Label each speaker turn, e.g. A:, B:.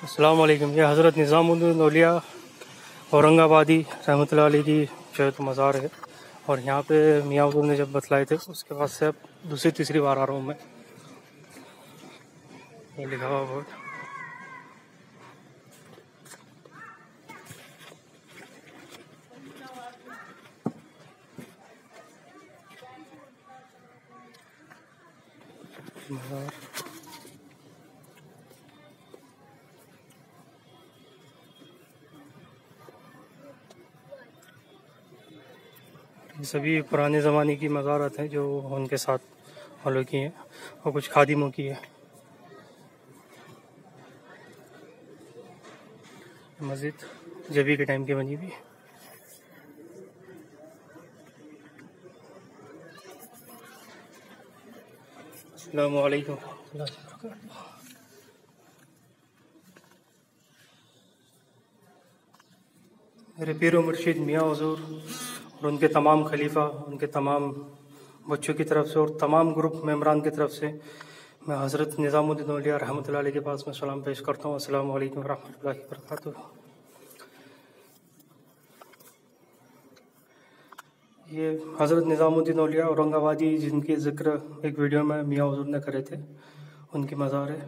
A: अस्सलाम वालेकुम। ये हज़रत निज़ामुद्दीन औलिया औरंगाबादी रहमतुल्लाह अलैह की जो है तो मज़ार है। और यहाँ पे मियाँ हुज़ूर ने जब बतलाए थे उसके बाद से अब दूसरी तीसरी बार आ रहा हूँ मैं। ये लिखा हुआ बोर्ड। मज़ार ये सभी पुराने ज़माने की मज़ारत हैं जो उनके साथ फॉलो की हैं और कुछ खादिमों की है। मस्जिद जबी के टाइम की बनी हुई। अस्सलाम वालेकुम। मेरे पीर व मुर्शिद मियाँ हुज़ूर और उनके तमाम खलीफा, उनके तमाम बच्चों की तरफ से और तमाम ग्रुप मेम्बरान की तरफ से मैं हज़रत निज़ामुद्दीन औलिया रहमतुल्लाह अलैह के पास में सलाम पेश करता हूँ। अस्सलामु अलैकुम रहमतुल्लाहि व बरकातुहू। ये हज़रत निज़ामुद्दीन औलिया औरंगाबादी जिनकी ज़िक्र एक वीडियो में मियाँ हुज़ूर ने करे थे, उनकी मज़ार है।